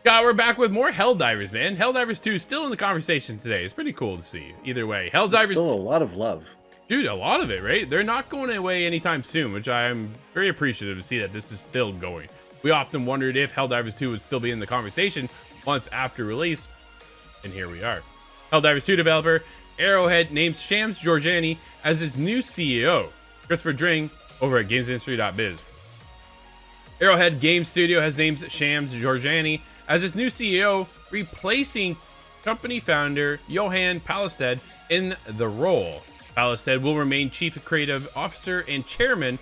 God, we're back with more Helldivers, man. Helldivers 2 is still in the conversation today. It's pretty cool to see. Either way, There's Helldivers, still a lot of love. dude, a lot of it, right? They're not going away anytime soon, which I'm very appreciative to see that this is still going. We often wondered if Helldivers 2 would still be in the conversation months after release, and here we are. Helldivers 2 developer Arrowhead names Shams Georgiani as his new CEO. Christopher Dring over at GamesIndustry.biz. Arrowhead Game Studio has named Shams Georgiani as its new CEO, replacing company founder Johan Pilestedt in the role. Pilestedt will remain Chief Creative Officer and Chairman.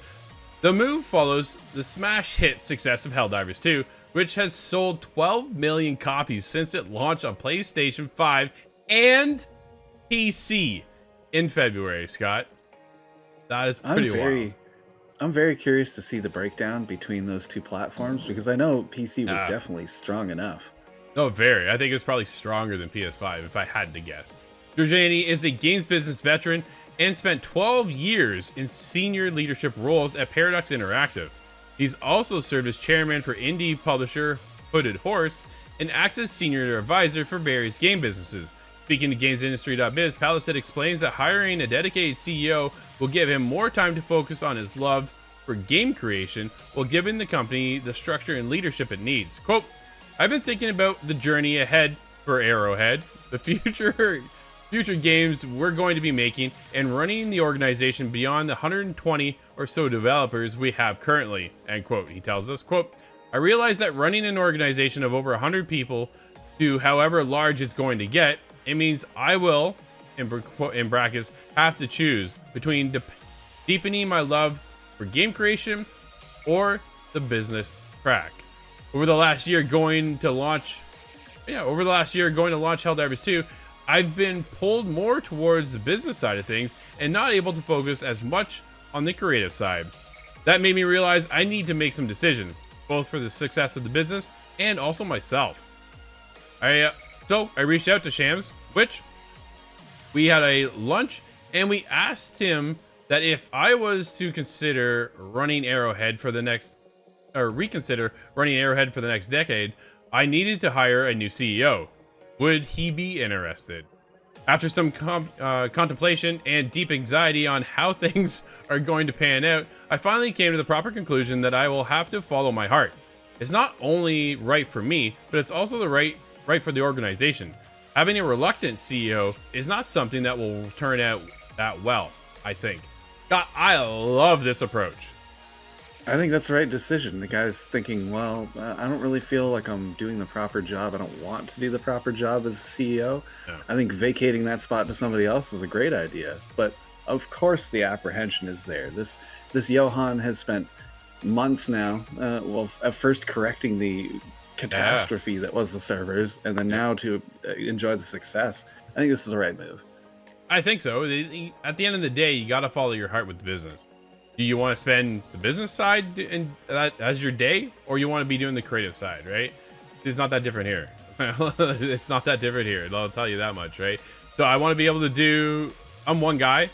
The move follows the smash hit success of Helldivers 2, which has sold 12 million copies since it launched on PlayStation 5 and PC in February, Scott. That is pretty wild. I'm very curious to see the breakdown between those two platforms because I know PC was definitely strong enough. No, very. I think it was probably stronger than PS5 if I had to guess. Georgiani is a games business veteran and spent 12 years in senior leadership roles at Paradox Interactive. He's also served as chairman for indie publisher Hooded Horse and acts as senior advisor for various game businesses. Speaking to GamesIndustry.biz, Pilestedt explains that hiring a dedicated CEO will give him more time to focus on his love for game creation while giving the company the structure and leadership it needs. Quote, I've been thinking about the journey ahead for Arrowhead, the future games we're going to be making, and running the organization beyond the 120 or so developers we have currently, end quote. He tells us, quote, I realize that running an organization of over 100 people to however large it's going to get, it means I will, in brackets, have to choose between deepening my love for game creation or the business track. Over the last year going to launch Helldivers 2, I've been pulled more towards the business side of things and not able to focus as much on the creative side. That made me realize I need to make some decisions, both for the success of the business and also myself. So I reached out to Shams, which we had a lunch, and we asked him that if I was to reconsider running Arrowhead for the next decade, I needed to hire a new CEO. Would he be interested? After some contemplation and deep anxiety on how things are going to pan out, I finally came to the proper conclusion that I will have to follow my heart. It's not only right for me, but it's also the right for the organization. Having a reluctant CEO is not something that will turn out that well, I think. God, I love this approach. I think that's the right decision. The guy's thinking, well, I don't really feel like I'm doing the proper job. I don't want to do the proper job as CEO. No. I think vacating that spot to somebody else is a great idea. But of course the apprehension is there. This Johan has spent months now, at first correcting the catastrophe that was the servers, and then now to enjoy the success. I think this is the right move. I think so. At the end of the day, you got to follow your heart with the business. Do you want to spend the business side in that as your day, or you want to be doing the creative side, right? It's not that different here. It's not that different here. I'll tell you that much, right? So I want to be able to I'm one guy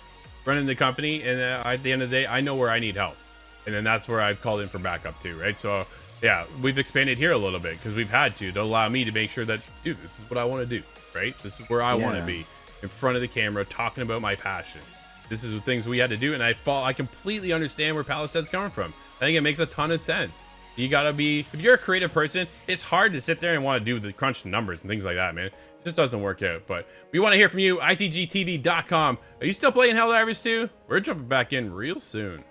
running the company, and at the end of the day, I know where I need help. And then that's where I've called in for backup too, right? So yeah, we've expanded here a little bit because we've had to allow me to make sure that, dude, this is what I want to do, right? This is where I want to be, in front of the camera, talking about my passion. This is the things we had to do, and I completely understand where Pilestedt's coming from. I think it makes a ton of sense. You gotta be, if you're a creative person, it's hard to sit there and want to do the crunch numbers and things like that, man. It just doesn't work out. But we want to hear from you. ITGTV.com. Are you still playing Helldivers 2? We're jumping back in real soon.